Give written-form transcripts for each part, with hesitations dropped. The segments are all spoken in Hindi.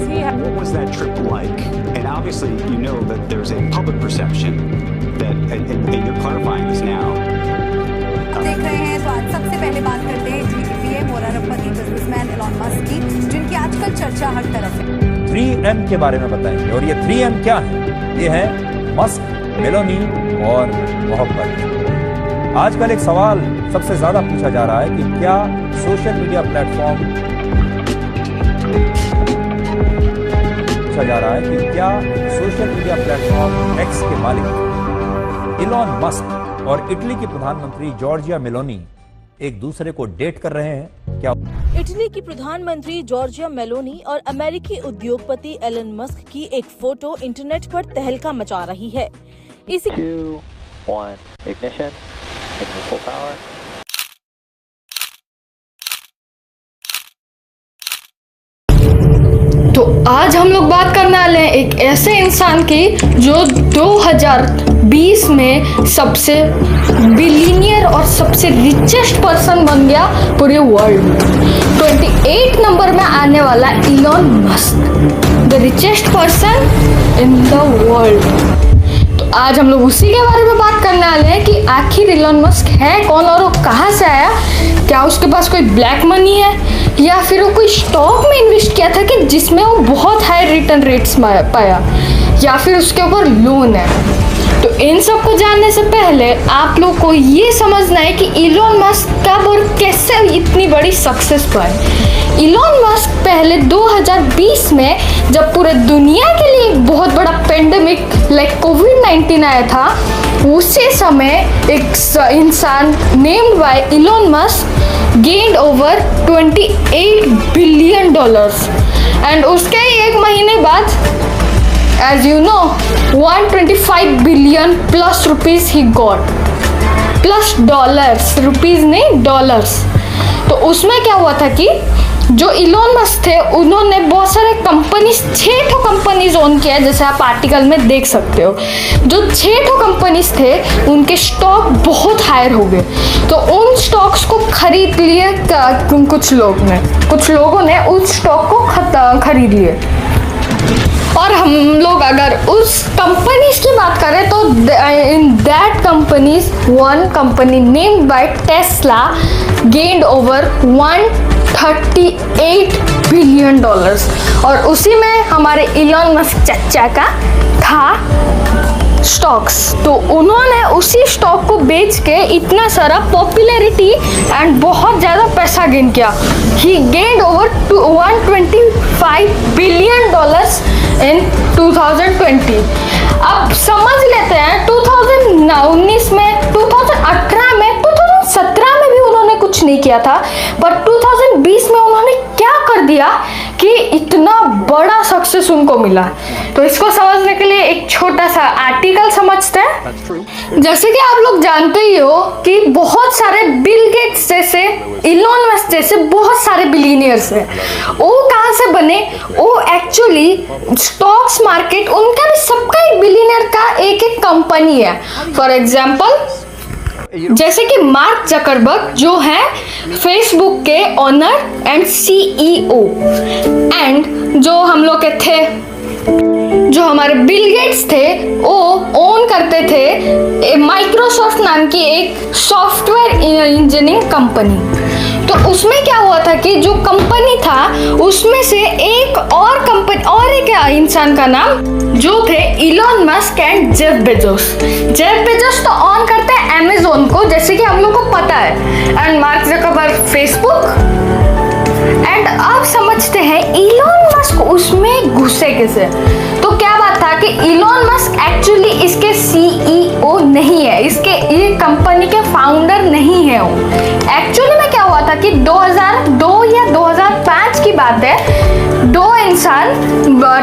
does he have? What was that trip like? And obviously, you know that there's a public perception that, and you're clarifying this now. देख रहे हैं तो आज सबसे पहले बात करते हैं इटली के पीएम और अरबपति बिजनेसमैन एलॉन मस्क की, जिनकी आजकल चर्चा हर तरफ है। 3M के बारे में बताएंगे, और ये 3M क्या है? ये है मस्क, मेलोनी और मोहब्बत। आजकल एक सवाल सबसे ज्यादा पूछा जा रहा है कि क्या सोशल मीडिया प्लेटफॉर्म एक्स के मालिक इलॉन मस्क और इटली की प्रधानमंत्री जॉर्जिया मेलोनी एक दूसरे को डेट कर रहे हैं क्या? इटली की प्रधानमंत्री जॉर्जिया मेलोनी और अमेरिकी उद्योगपति एलन मस्क की एक फोटो इंटरनेट पर तहलका मचा रही है। इसी 2, 1, ignition, full power. तो आज हम लोग बात करने वाले हैं एक ऐसे इंसान की जो 2020 में सबसे बिलियनियर और सबसे रिचेस्ट पर्सन बन गया पूरे वर्ल्ड में। 28 नंबर में आने वाला Elon Musk, the richest person in the world. तो आज हम लोग उसी के बारे में बात करने वाले हैं कि आखिर इलॉन मस्क है कौन और वो कहाँ से आया, क्या उसके पास कोई ब्लैक मनी है या फिर वो कोई स्टॉक में इन्वेस्ट किया था कि जिसमें वो बहुत हाई रिटर्न रेट्स पाया, या फिर उसके ऊपर लोन है। तो इन सब को जानने से पहले आप लोग को ये समझना है कि इलॉन मस्क कब और कैसे इतनी बड़ी सक्सेस पाए। इलॉन मस्क पहले 2020 में जब पूरे दुनिया के लिए एक बहुत बड़ा पेंडेमिक लाइक कोविड-19 आया था, उसी समय एक इंसान named by Elon Musk gained over $28 billion and उसके एक महीने बाद as you know 125 billion plus rupees he got, plus dollars, rupees नहीं डॉलर्स। तो उसमें क्या हुआ था कि जो इलॉन मस्क थे उन्होंने बहुत सारे कंपनीज 6 कंपनीज ओन किया, जैसे आप आर्टिकल में देख सकते हो। जो 6 कंपनीज थे उनके स्टॉक बहुत हायर हो गए, तो उन स्टॉक्स को खरीद लिए कुछ लोगों ने उस स्टॉक को खरीद लिए। और हम लोग अगर उस कंपनीज की बात करें तो in that companies one company named by Tesla gained over $138 billion और उसी में हमारे इलॉन मस्क चच्चा का था स्टॉक्स। तो उन्होंने उसी स्टॉक को बेच के इतना सारा पॉपुलैरिटी एंड बहुत ज़्यादा पैसा गेन किया। ही गेन्ड ओवर $125 बिलियन इन 2020। अब समझ लेते हैं 2019 में, 2018 में, 2017 में भी उन्होंने कुछ नहीं किया था, पर 2020 में उन्होंने क्या कर दिया कि इतना बड़ा सक्सेस उनको मिला। तो इसको समझने के लिए एक छोटा सा आर्टिकल समझते हैं। जैसे कि आप लोग जानते ही हो कि बहुत सारे बिल गेट्स जैसे, इलॉन मस्क जैसे बहुत सारे बिलियनियर्स हैं। वो कहाँ से बने? वो एक्चुअली स्टॉक्स मार्केट, उनका भी सबका एक बिलियनियर का एक कंपनी है। फॉर एग्जाम्पल जैसे कि मार्क जकरबर्ग जो है फेसबुक के ओनर एंड CEO, एंड जो हम लोग के थे, जो हमारे बिल गेट्स थे, वो ओन करते थे माइक्रोसॉफ्ट नाम की एक सॉफ्टवेयर इंजीनियरिंग कंपनी। तो उसमें क्या हुआ था कि जो कंपनी था उसमें से एक और कंपनी और एक इंसान का नाम जो थे Elon Musk and Jeff Bezos तो ऑन करते हैं अमेज़न को, जैसे कि हम लोग को पता है, and mark Zuckerberg Facebook. And अब समझते हैं इलॉन मस्क उसमें घुसे कैसे। तो क्या बात था कि इलॉन मस्क एक्चुअली इसके CEO नहीं है, ये कंपनी के फाउंडर नहीं है। वो एक्चुअली में क्या हुआ था कि 2002 या 2005 की बात है, 2 इंसान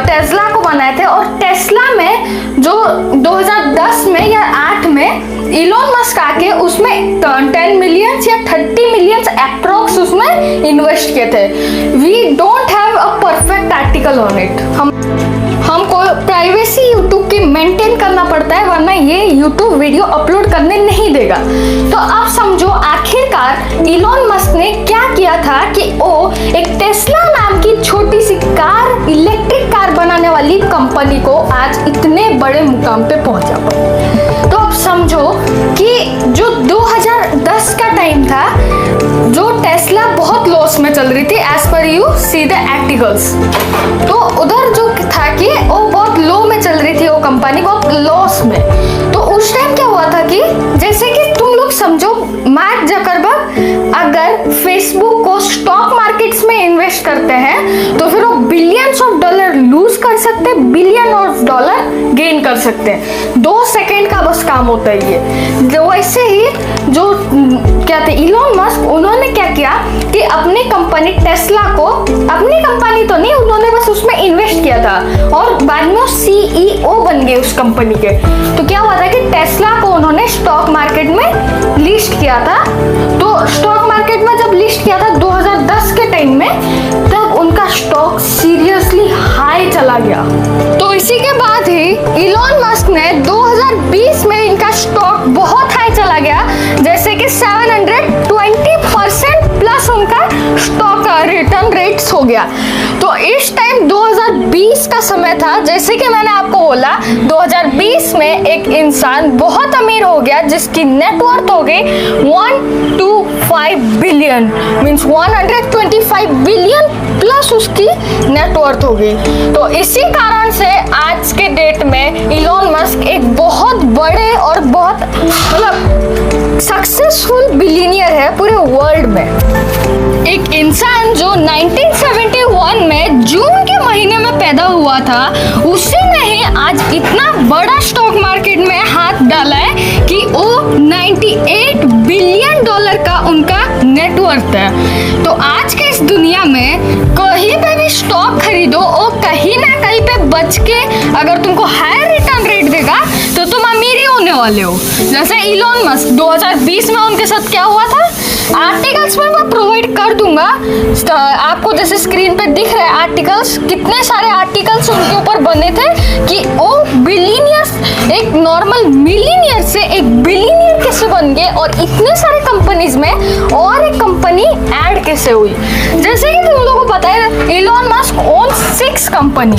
टेस्ला को बनाए थे, और टेस्ला में जो 2010 में या 8 में इलॉन मस्क आके उसमें 10 मिलियन या 30 मिलियन अप्रोक्स उसमें इन्वेस्ट किए थे। We don't have a perfect article on it. हमको प्राइवेसी यूट्यूब की मेंटेन करना पड़ता है, वरना ये यूट्यूब वीडियो अपलोड करने नहीं देगा। तो आप समझो आखिरकार इलॉन मस्क ने क्या किया था कि वो एक टेस्ला नाम नाम की छोटी सी कार, इलेक्ट्रिक कार बनाने वाली कंपनी को आज इतने बड़े मुकाम पे पहुंचा पाए। तो अब समझो कि जो 2010 का टाइम था, जो टेस्ला बहुत लॉस में चल रही थी, as per you see the articles, तो उधर जो था कि वो बहुत लो में चल रही थी, वो कंपनी बहुत लॉस में। तो उस टाइम क्या हुआ था कि जैसे कि तुम लोग समझो, मार्क जकरबर्ग अगर फेसबुक को स्टॉक मार्केट्स में इन्वेस्ट करते हैं तो फिर वो बिलियंस ऑफ डॉलर लूज कर सकते हैं, बिलियन ऑफ डॉलर गेन कर सकते हैं। 2 सेकेंड का बस काम होता है ये। वैसे ही जो क्या थे इलॉन मस्क, उन्होंने क्या किया कि अपनी कंपनी टेस्ला को, अपनी कंपनी तो नहीं, उन्होंने बस उसमें इन्वेस्ट किया था और बाद में CEO बन गए उस कंपनी के। तो क्या हुआ था कि टेस्ला को उन्होंने स्टॉक मार्केट में लिस्ट किया था। तो स्टॉक मार्केट में जब लिस्ट किया था 2010 के टाइम में, तब उनका स्टॉक सीरियसली हाई चला गया। तो इसी के बाद ही इलॉन मस्क ने 2020 में इनका स्टॉक बहुत हाई चला गया, जैसे कि 720% प्लस उनका स्टॉक रिटर्न रेट्स हो गया। तो इस टाइम 2020 का समय था, जैसे कि मैंने आपको बोला 2020 में एक इंसान बहुत अमीर हो गया जिसकी नेटवर्थ हो गई 125 बिलियन, मीन्स 125 बिलियन प्लस उसकी नेटवर्थ हो गई। तो इसी कारण से आज के डेट में इलॉन मस्क एक बहुत बड़े और बहुत मतलब सक्सेसफुल बिलियनियर है पूरे वर्ल्ड में। एक इंसान जो 1971 में जून के महीने में पैदा हुआ था, उसी ने ही आज इतना बड़ा स्टॉक मार्केट में हाथ डाला है कि वो 98 बिलियन डॉलर का उनका नेटवर्थ है। तो आज के इस दुनिया में कहीं पे भी स्टॉक खरीदो और कहीं ना कहीं पे बच के अगर तुमको हायर रिटर्न रेट देगा तो तुम अमीर ही होने वाले हो। जैसे इलॉन मस्क 2020 में उनके साथ क्या हुआ था, आर्टिकल्स में मैं प्रोवाइड कर दूंगा आपको, जैसे स्क्रीन पे दिख रहे हैं आर्टिकल्स, कितने सारे आर्टिकल्स उनके ऊपर बने थे कि वो बिलियनियर्स, एक नॉर्मल मिलियनियर से एक बिलियनियर कैसे बन गए और इतने सारे कंपनीज में और एक कंपनी ऐड कैसे हुई। जैसे कि तुम लोगों को पता है इलॉन मस्क ओन 6 कंपनी,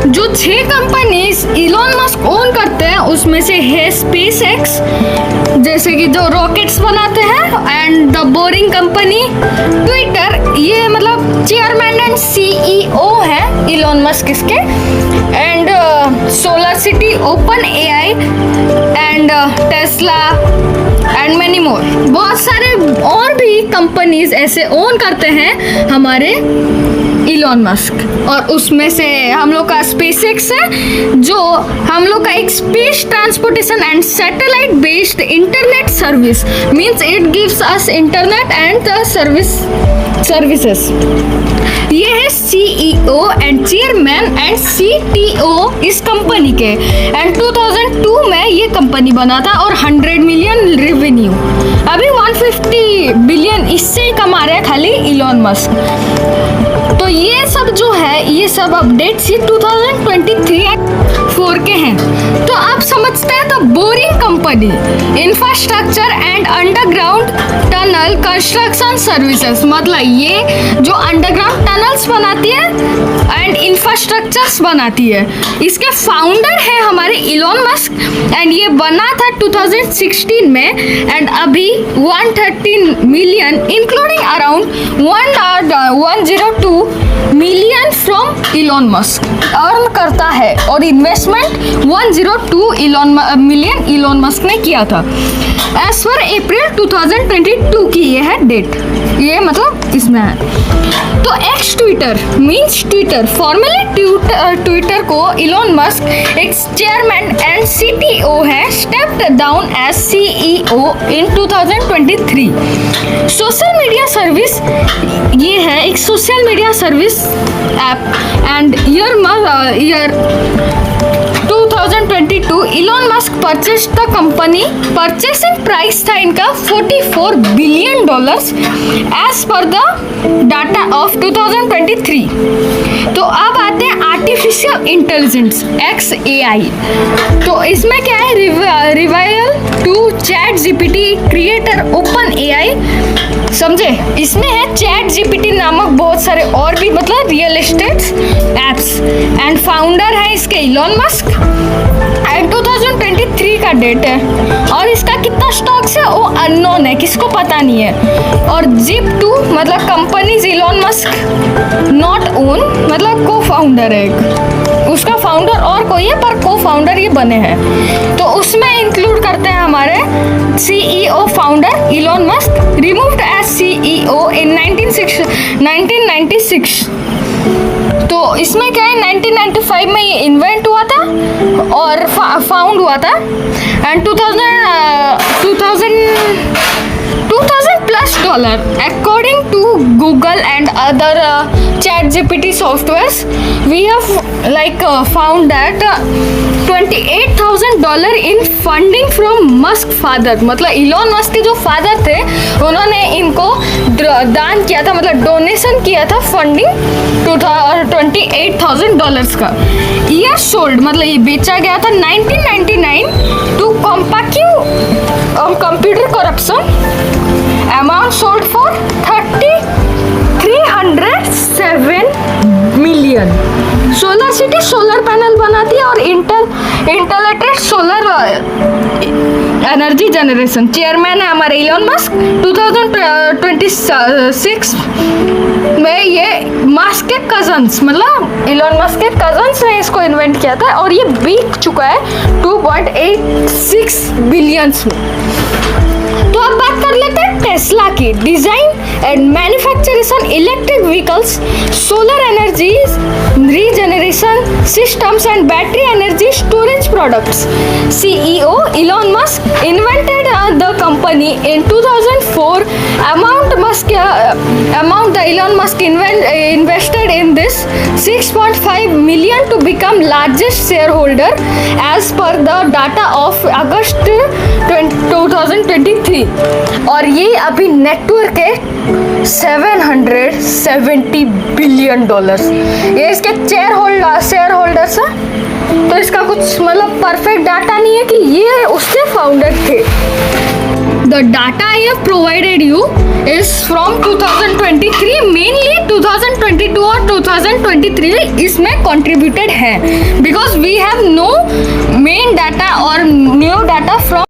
जो 6 कंपनीज इलॉन मस्क ओन करते हैं उसमें से है स्पेस एक्स, जैसे कि जो रॉकेट्स बनाते हैं, and the boring company, Twitter, ये मतलब चेयरमैन एंड CEO है इलॉन मस्क इसके, and solar city, open AI and Tesla and many more. बहुत सारे और भी कंपनीज ऐसे ओन करते हैं हमारे इलॉन मस्क। और उसमें से हम लोग का स्पेस एक्स है, जो हम लोग का एक space transportation and satellite based internet service, means it gives us internet and the services. ये है CEO and chairman and CTO इस कंपनी के, एंड 2002 में ये कंपनी बना था और 100 मिलियन रेवेन्यू, अभी 150 बिलियन इससे ही कमा रहे हैं खाली इलॉन मस्क। तो ये सब जो है, ये सब अपडेट्स ये 2023-4 के हैं। तो आप समझते हैं, तो boring company, infrastructure and underground tunnel construction services, मतलब ये जो अंडरग्राउंड टनल्स बनाती है एंड इंफ्रास्ट्रक्चर्स बनाती है। इसके फाउंडर है हमारे इलॉन मस्क, एंड ये बना था 2016 में, एंड अभी 113 million including around 102 million from Elon Musk earn करता है, और इन्वेस्टमेंट 102 मिलियन इलॉन मस्क ने किया था। एज पर अप्रैल 2022 की ये है डेट, ये मतलब इसमें है। तो X Twitter means Twitter, formerly Twitter को इलॉन मस्क एक चेयरमैन एंड CTO है, stepped down as CEO in 2023। Social media service, ये है एक social media service app, and year 2022 Elon Musk purchase the company, purchasing price था इनका $44 billion as per the data of 2023। तो अब आते हैं आर्टिफिशियल इंटेलिजेंस XAI। तो इसमें क्या है, revival to ChatGPT creator OpenAI समझे। इसमें है चैट जीपीटी नामक बहुत सारे और भी मतलब real estate apps and founder है इसके इलॉन मस्क एंड 2023 का डेट है और इसका कितना स्टॉक्स है वो अननोन है, किसको पता नहीं है। और Zip2 मतलब companies Elon Musk not own मतलब को फाउंडर है एक, उसका फाउंडर और कोई है पर को फाउंडर ये बने हैं। तो उसमें इंक्लूड करते हैं हमारे CEO founder Elon Musk removed as CEO in 1996। तो इसमें क्या है 1995 में ये इन्वेंट हुआ था और फाउंड हुआ था and 2000 plus dollar according to Google and other chat GPT softwares. We have found that $28,000 in funding from Musk father, मतलब इलॉन मस्क के जो फादर थे उन्होंने इनको दान किया था, मतलब डोनेशन किया था फंडिंग $28,000 का। ईयर सोल्ड मतलब ये बेचा गया था 1999 to computer corruption. Amount sold for 307 million. Solar City solar panel बनाती है और interrelated solar energy generation. Chairman है हमारे इलॉन मस्क। 2026 में ये मस्क के कजन्स मतलब इलॉन मस्क के कजन्स ने इसको इन्वेंट किया था और ये बिक चुका है 2.86 बिलियंस में। तो अब बात कर लेते हैं टेस्ला की। Design and manufacturation electric vehicles, solar energy regeneration systems and battery energy storage products. CEO Elon Musk invented the company in 2004. Amount the Elon Musk invested in this 6.5 million to become largest shareholder as per the data of August 2023। और ये अभी नेटवर्क है $770 बिलियन। ये इसके शेयर होल्डर्स है। तो इसका कुछ मतलब परफेक्ट डाटा नहीं है कि ये उसके फाउंडर थे। The data I have provided you is from 2023, mainly 2022 और 2023 इसमें contributed है because we have no main data or new data from